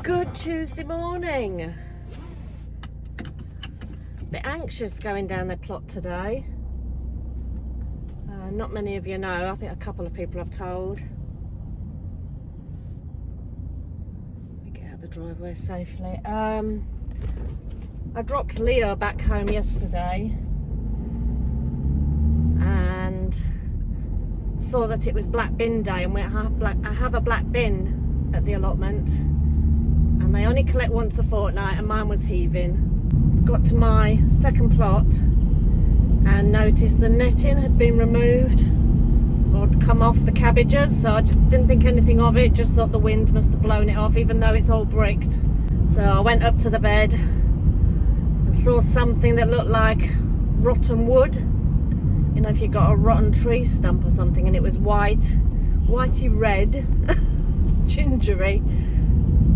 Good Tuesday morning. Bit anxious going down the plot today. Not many of you know. I think a couple of people I've told. Let me get out the driveway safely. I dropped Leo back home yesterday and saw that it was black bin day, and I have a black bin at the allotment, and they only collect once a fortnight, and mine was heaving. Got to my second plot and noticed the netting had been removed or come off the cabbages, so I just didn't think anything of it, just thought the wind must have blown it off, even though it's all bricked. So I went up to the bed and saw something that looked like rotten wood. You know, if you got a rotten tree stump or something, and it was whitey red, gingery.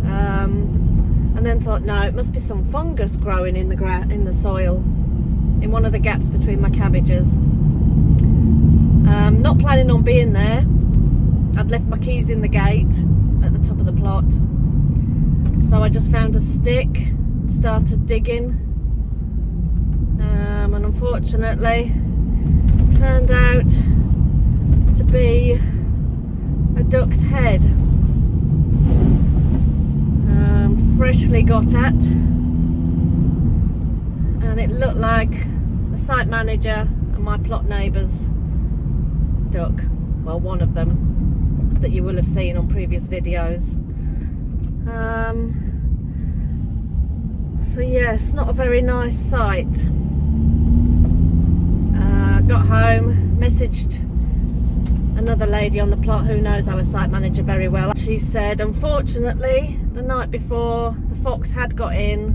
And then thought, no, it must be some fungus growing in the soil, in one of the gaps between my cabbages. Not planning on being there. I'd left my keys in the gate at the top of the plot, so I just found a stick, started digging, and unfortunately turned out to be a duck's head, freshly got at, and it looked like the site manager and my plot neighbours' duck. Well, one of them that you will have seen on previous videos. So yes, not a very nice sight. Got home, messaged another lady on the plot who knows our site manager very well. She said, unfortunately, the night before, the fox had got in,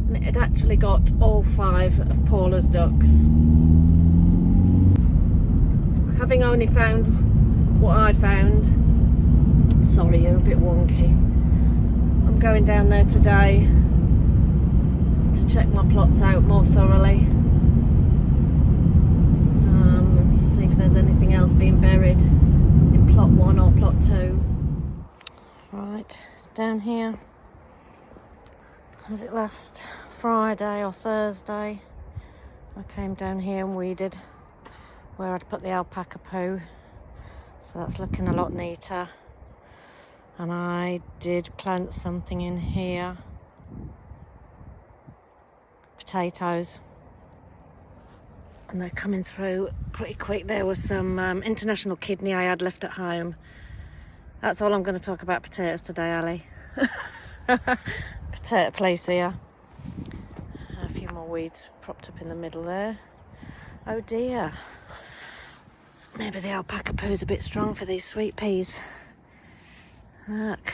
and it had actually got all 5 of Paula's ducks. Having only found what I found, sorry, you're a bit wonky. I'm going down there today to check my plots out more thoroughly. See if there's anything else being buried in plot 1 or plot 2. Right, down here, was it last Friday or Thursday, I came down here and weeded where I'd put the alpaca poo, so that's looking a lot neater. And I did plant something in here, potatoes, and they're coming through pretty quick. There was some international kidney I had left at home. That's all I'm going to talk about potatoes today, Allie. Potato place here. A few more weeds propped up in the middle there. Oh dear. Maybe the alpaca poo's a bit strong for these sweet peas. Look.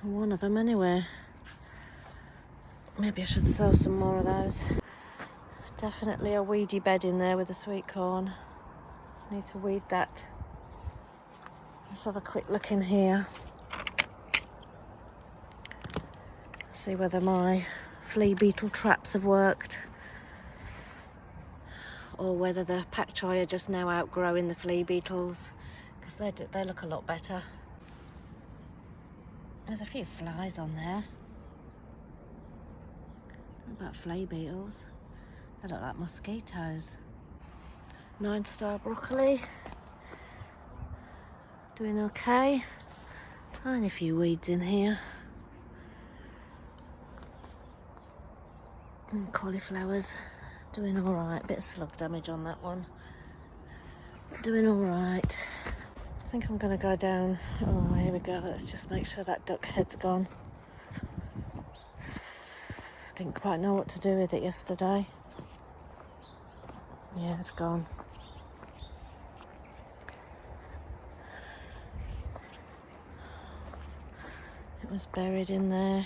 One of them anyway. Maybe I should sow some more of those. Definitely a weedy bed in there with the sweet corn. Need to weed that. Let's have a quick look in here. See whether my flea beetle traps have worked, or whether the pak choi are just now outgrowing the flea beetles, because they look a lot better. There's a few flies on there. What about flea beetles? They look like mosquitoes. 9-star broccoli. Doing okay. Tiny few weeds in here. And cauliflowers. Doing alright. Bit of slug damage on that one. Doing alright. I think I'm going to go down. Oh, here we go. Let's just make sure that duck head's gone. Didn't quite know what to do with it yesterday. Yeah, it's gone. It was buried in there.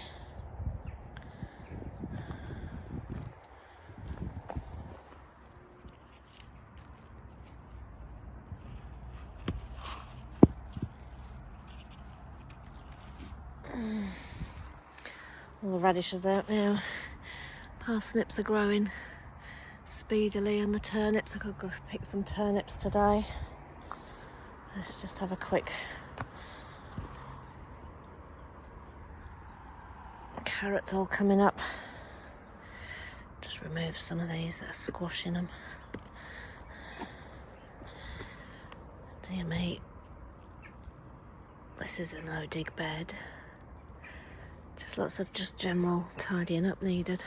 All the radishes out now. Parsnips are growing speedily, and the turnips, I could go pick some turnips today. Let's just have a quick Carrots all coming up. Just remove some of these that are squashing them. Dear me. This is a no dig bed. Just lots of just general tidying up needed.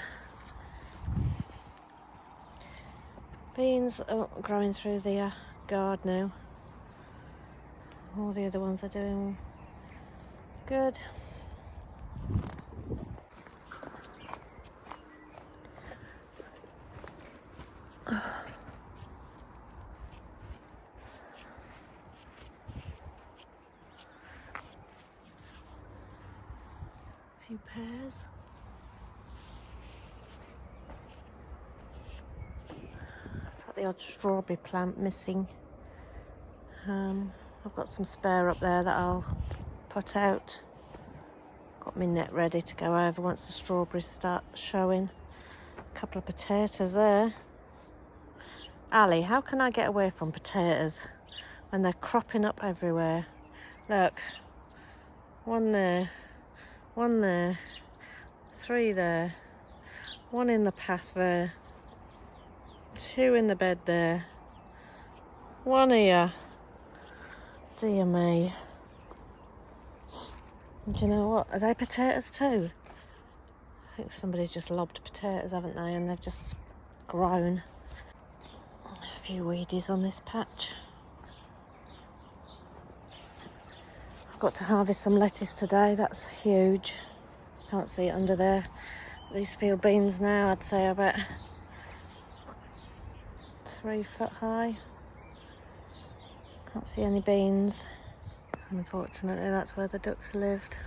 Beans are growing through the guard now. All the other ones are doing good. A few pears. It's like the odd strawberry plant missing. I've got some spare up there that I'll put out. Got my net ready to go over once the strawberries start showing. A couple of potatoes there. Allie, how can I get away from potatoes when they're cropping up everywhere? Look, one there, 3 there, 1 in the path there, 2 in the bed there, 1 here. Dear me. Do you know what? Are they potatoes too? I think somebody's just lobbed potatoes, haven't they? And they've just grown. A few weedies on this patch. I've got to harvest some lettuce today. That's huge. Can't see it under there. These field beans now, I'd say about 3 foot high. Can't see any beans. Unfortunately, that's where the ducks lived.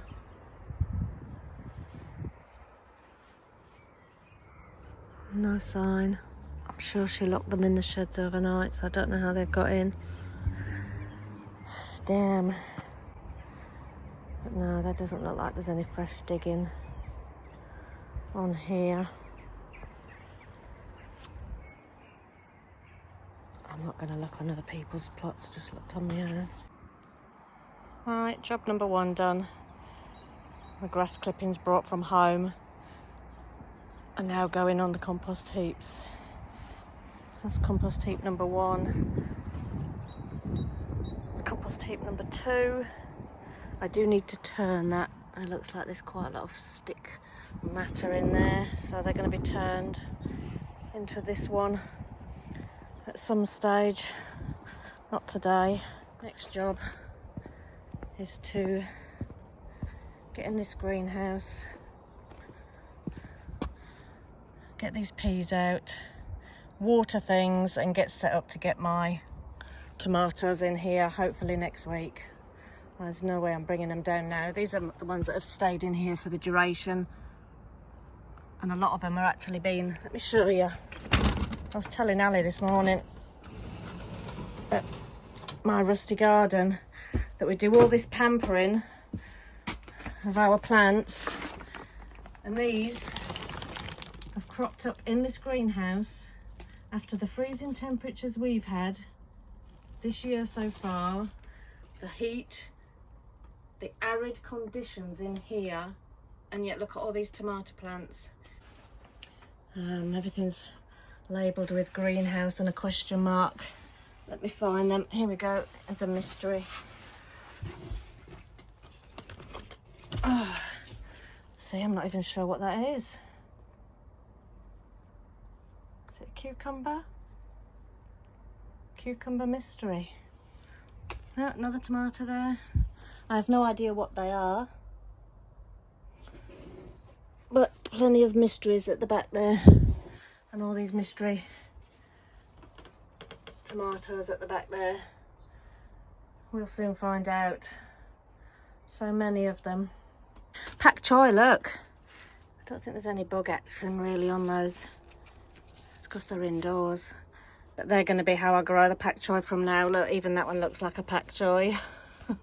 No sign. I'm sure she locked them in the sheds overnight, so I don't know how they've got in. Damn. But no, that doesn't look like there's any fresh digging on here. I'm not going to look on other people's plots, I just looked on my own. Right, job number 1 done. The grass clippings brought from home are now going on the compost heaps. That's compost heap number 1. Compost heap number 2. I do need to turn that. It looks like there's quite a lot of stick matter in there, so they're going to be turned into this one at some stage. Not today. Next job is to get in this greenhouse, get these peas out, water things, and get set up to get my tomatoes in here hopefully next week. There's no way I'm bringing them down now. These are the ones that have stayed in here for the duration, and a lot of them are actually been, let me show you. I was telling Allie this morning at my rusty garden that we do all this pampering of our plants, and these have cropped up in this greenhouse after the freezing temperatures we've had this year so far, the heat, the arid conditions in here, and yet look at all these tomato plants. Everything's labelled with greenhouse and a question mark. Let me find them. Here we go. It's a mystery. Oh, see, I'm not even sure what that is. Is it a cucumber? Cucumber mystery. Oh, another tomato there. I have no idea what they are, but plenty of mysteries at the back there, and all these mystery tomatoes at the back there. We'll soon find out. So many of them. Pak choi, look. I don't think there's any bug action really on those. It's because they're indoors. But they're going to be how I grow the pak choi from now. Look, even that one looks like a pak choi. Is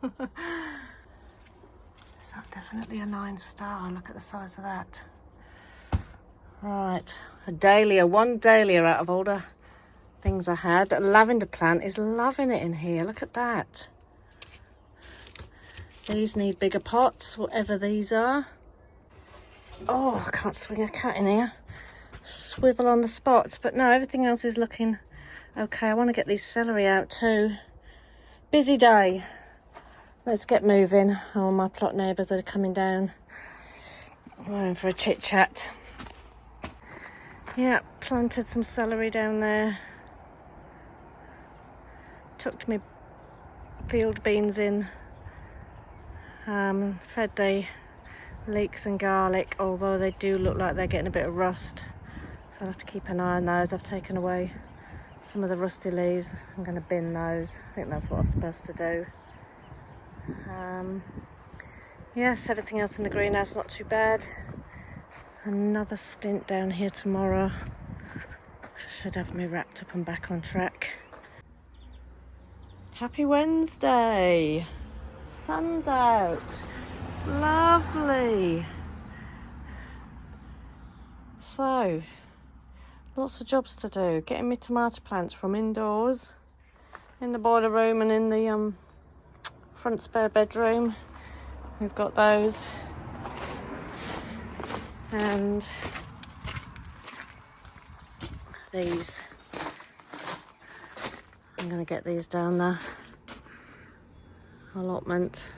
that definitely a 9-star? Look at the size of that. Right, a dahlia, 1 dahlia out of all the things I had. A lavender plant is loving it in here. Look at that. These need bigger pots, whatever these are. Oh, I can't swing a cat in here. Swivel on the spot. But no, everything else is looking okay. I want to get these celery out too. Busy day. Let's get moving. Oh, my plot neighbours are coming down. We're in for a chit chat. Yeah, planted some celery down there. Tucked my field beans in. Fed the leeks and garlic, although they do look like they're getting a bit of rust. So I'll have to keep an eye on those. I've taken away some of the rusty leaves. I'm going to bin those. I think that's what I'm supposed to do. Yes, everything else in the greenhouse not too bad. Another stint down here tomorrow. Should have me wrapped up and back on track. Happy Wednesday. Sun's out. Lovely. So, lots of jobs to do. Getting my tomato plants from indoors, in the boiler room and in the front spare bedroom. We've got those. And these. I'm going to get these down the allotment.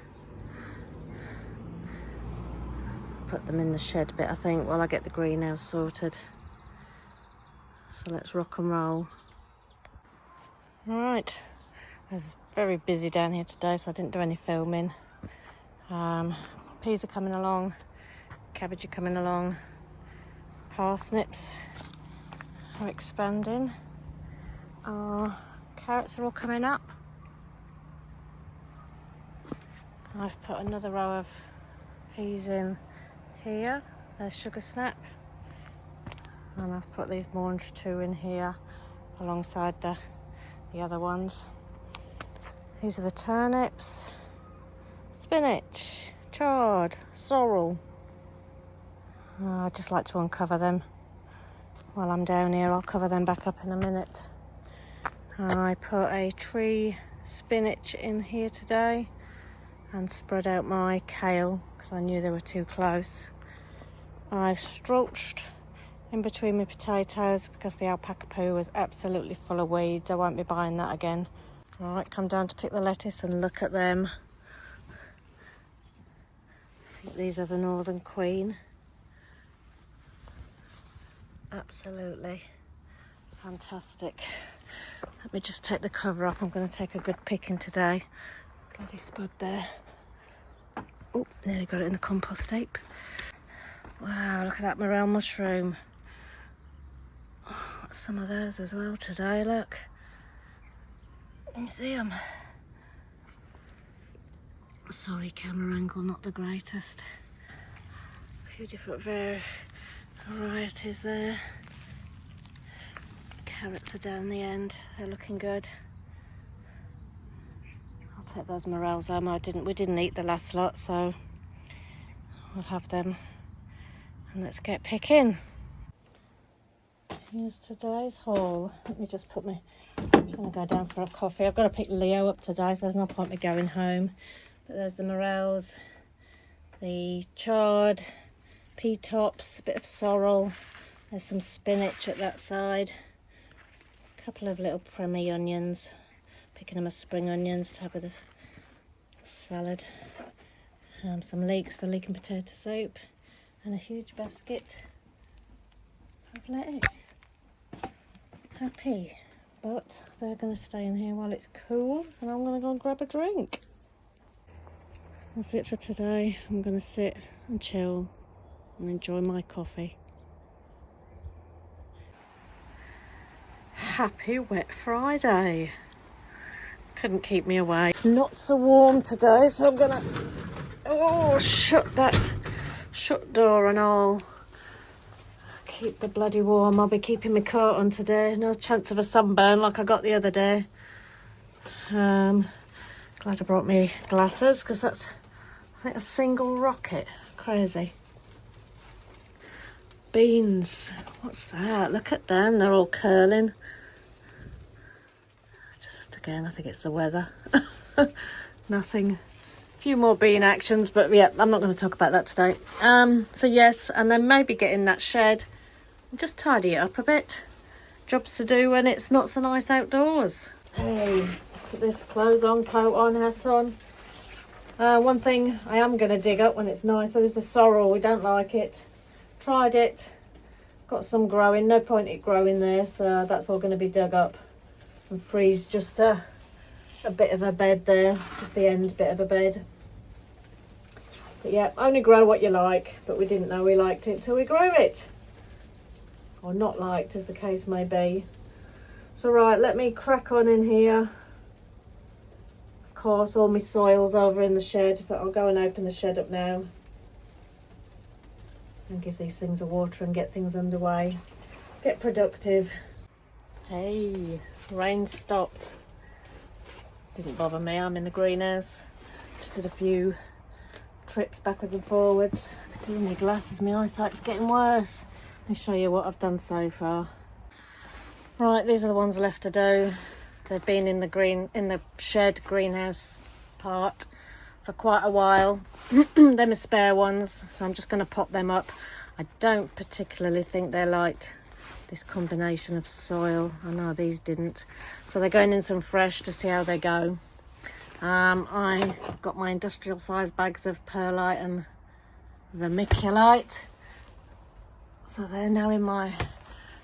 Put them in the shed bit, I think, while I get the greenhouse sorted. So let's rock and roll. Right, I was very busy down here today, so I didn't do any filming. Peas are coming along, cabbage are coming along, parsnips are expanding, carrots are all coming up. I've put another row of peas in here, there's sugar snap, and I've put these Morange 2 in here alongside the other ones. These are the turnips, spinach, chard, sorrel. I just like to uncover them while I'm down here. I'll cover them back up in a minute. I put a tree spinach in here today and spread out my kale because I knew they were too close. I've stronched in between my potatoes because the alpaca poo was absolutely full of weeds. I won't be buying that again. Alright, come down to pick the lettuce and look at them. I think these are the Northern Queen. Absolutely fantastic. Let me just take the cover off. I'm going to take a good picking today. Bloody spud there. Oh, nearly got it in the compost heap. Wow, look at that morel mushroom. Oh, got some of those as well today, look. Let me see them. Sorry, camera angle, not the greatest. A few different varieties there. Carrots are down the end, they're looking good. I'll take those morels home. We didn't eat the last lot, so we'll have them. And let's get picking. Here's today's haul. Let me just put my... I'm going to go down for a coffee. I've got to pick Leo up today, so there's no point me going home. But there's the morels, the chard, pea tops, a bit of sorrel. There's some spinach at that side. A couple of little Premier onions. Picking them as spring onions to have with the salad. Some leeks for leek and potato soup. And a huge basket of lettuce. Happy. But they're going to stay in here while it's cool, and I'm going to go and grab a drink. That's it for today. I'm going to sit and chill and enjoy my coffee. Happy wet Friday. Couldn't keep me away. It's not so warm today, so I'm going to shut door and all. Keep the bloody warm. I'll be keeping my coat on today. No chance of a sunburn like I got the other day. Glad I brought me glasses because that's, I think, a single rocket. Crazy. Beans. What's that? Look at them. They're all curling. Just again, I think it's the weather. Nothing few more bean actions, but yeah, I'm not going to talk about that today. So yes, and then maybe get in that shed and just tidy it up a bit. Jobs to do when it's not so nice outdoors. Hey, put this clothes on, coat on, hat on. One thing I am going to dig up when it's nicer is the sorrel. We don't like it. Tried it, got some growing, no point it growing there, so that's all going to be dug up and freeze just a bit of a bed there, just the end bit of a bed. But yeah, only grow what you like, but we didn't know we liked it till we grew it. Or not liked, as the case may be. So right, let me crack on in here. Of course, all my soil's over in the shed, but I'll go and open the shed up now and give these things a water and get things underway. Get productive. Hey, rain stopped. Didn't bother me, I'm in the greenhouse. Just did a few trips backwards and forwards. Doing my glasses, my eyesight's getting worse. Let me show you what I've done so far. Right, these are the ones left to do. They've been in the shed greenhouse part for quite a while. Them are spare ones, so I'm just going to pot them up. I don't particularly think they liked this combination of soil. I know these didn't. So they're going in some fresh to see how they go. I got my industrial size bags of perlite and vermiculite. So they're now in my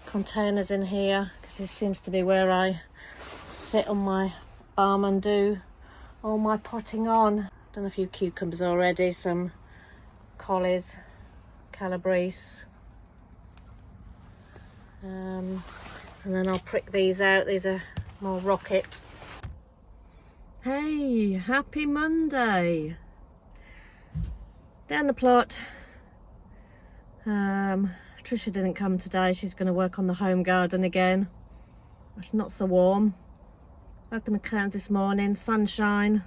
containers in here, because this seems to be where I sit on my farm and do all my potting on. Done a few cucumbers already, some collies, calabrese. And then I'll prick these out. These are more rocket. Hey, happy Monday. Down the plot. Tricia didn't come today. She's going to work on the home garden again. It's not so warm. Opened the curtains this morning, sunshine.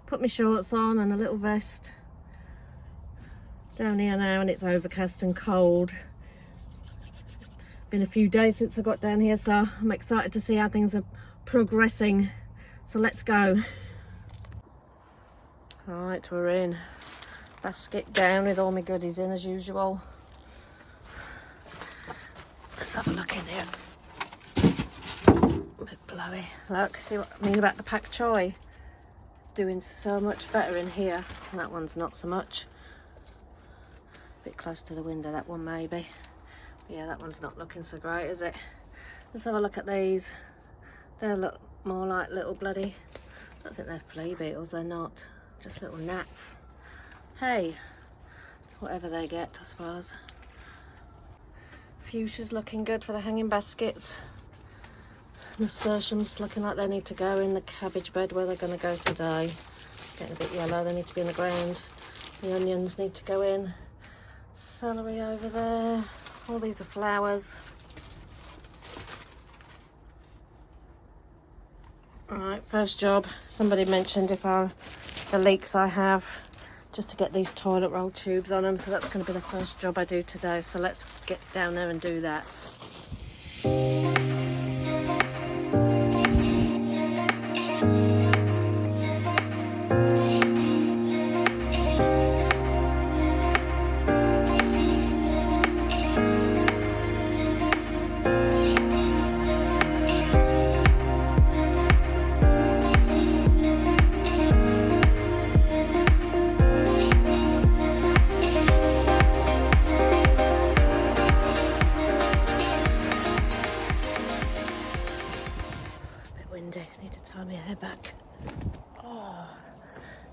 Put my shorts on and a little vest. Down here now and it's overcast and cold. Been a few days since I got down here, so I'm excited to see how things are progressing. So let's go. Right, we're in. Basket down with all my goodies in as usual. Let's have a look in here. A bit blowy. Look, see what I mean about the pak choi? Doing so much better in here. And that one's not so much. A bit close to the window, that one maybe. But yeah, that one's not looking so great, is it? Let's have a look at these. They look more like little bloody, I don't think they're flea beetles, they're not. Just little gnats. Hey, whatever they get, I suppose. Fuchsia's looking good for the hanging baskets. Nasturtiums looking like they need to go in the cabbage bed where they're going to go today. Getting a bit yellow, they need to be in the ground. The onions need to go in. Celery over there. All these are flowers. Alright, first job. Somebody mentioned the leaks I have, just to get these toilet roll tubes on them, so that's going to be the first job I do today. So let's get down there and do that.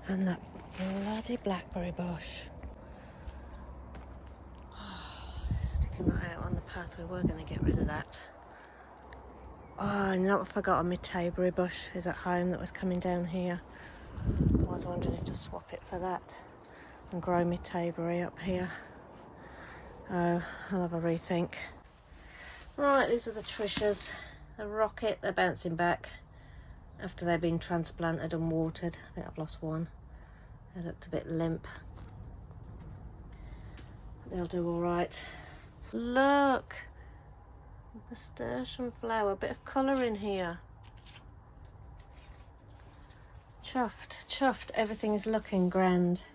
And that bloody blackberry bush. Sticking right out on the path, we were going to get rid of that. Oh, and you know what I forgot? My tayberry bush is at home that was coming down here. I was wondering if to swap it for that and grow my tayberry up here. Oh, I'll have a rethink. Right, these are the Tricias. The rocket, they're bouncing back after they've been transplanted and watered. I think I've lost one. They looked a bit limp. They'll do all right. Look, nasturtium flower, a bit of colour in here. Chuffed. chuffed, everything is looking grand.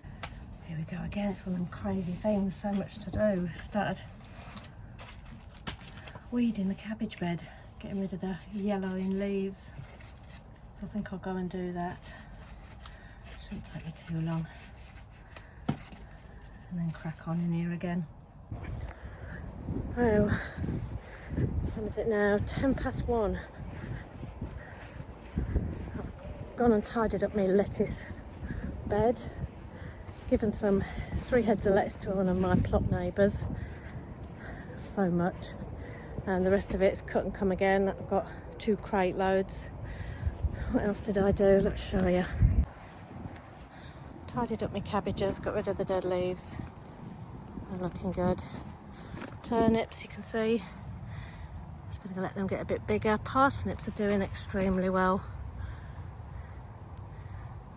Here we go again, it's one of them crazy things, so much to do. Started weeding the cabbage bed, getting rid of the yellowing leaves. So I think I'll go and do that. Shouldn't take me too long. And then crack on in here again. Well, what time is it now? 1:10. I've gone and tidied up my lettuce bed. Given 3 heads of lettuce to one of my plot neighbours. So much. And the rest of it's cut and come again. I've got 2 crate loads. What else did I do? Let's show you. Tidied up my cabbages, got rid of the dead leaves. They're looking good. Turnips, you can see. Just going to let them get a bit bigger. Parsnips are doing extremely well.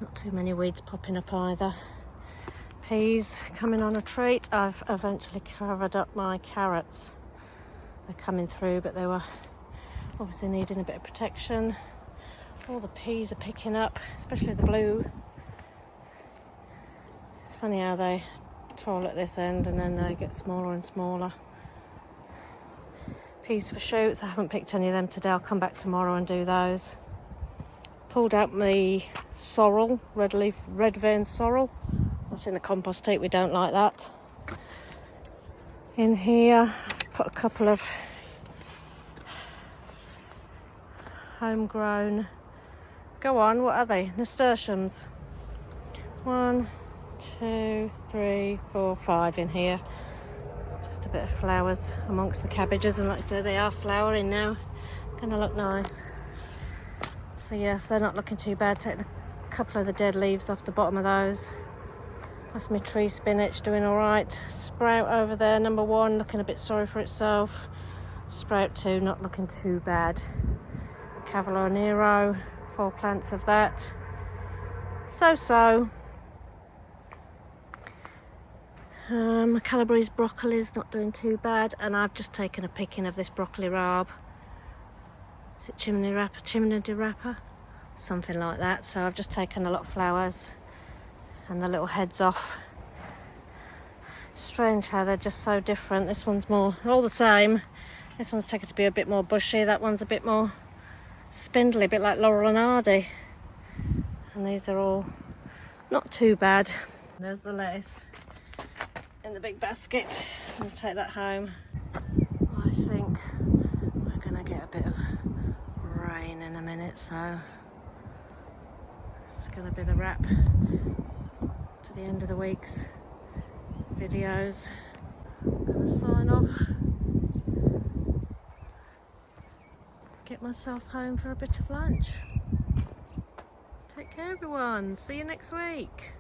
Not too many weeds popping up either. Peas coming on a treat. I've eventually covered up my carrots. They're coming through, but they were obviously needing a bit of protection. All the peas are picking up, especially the blue. It's funny how they twirl at this end and then they get smaller and smaller. Peas for shoots, I haven't picked any of them today. I'll come back tomorrow and do those. Pulled out my sorrel, red vein sorrel. That's in the compost heap, we don't like that. In here, I've put a couple of homegrown, go on, what are they? Nasturtiums. 1, 2, 3, 4, 5 in here. Just a bit of flowers amongst the cabbages, and like I say, they are flowering now. Gonna look nice. So yes, they're not looking too bad. Taking a couple of the dead leaves off the bottom of those. That's my tree spinach doing all right. Sprout over there, number 1, looking a bit sorry for itself. Sprout 2, not looking too bad. Cavolo Nero, 4 plants of that. So. Calabrese broccoli is not doing too bad, and I've just taken a picking of this broccoli rabe. Is it chimney de wrapper? Something like that. So I've just taken a lot of flowers and the little heads off. Strange how they're just so different. This one's more, all the same. This one's taken to be a bit more bushy. That one's a bit more spindly, a bit like Laurel and Hardy. And these are all not too bad. There's the lettuce in the big basket. I'm going to take that home. I think we're going to get a bit of rain in a minute, so this is going to be the wrap to the end of the week's videos. I'm going to sign off, get myself home for a bit of lunch. Take care everyone, see you next week.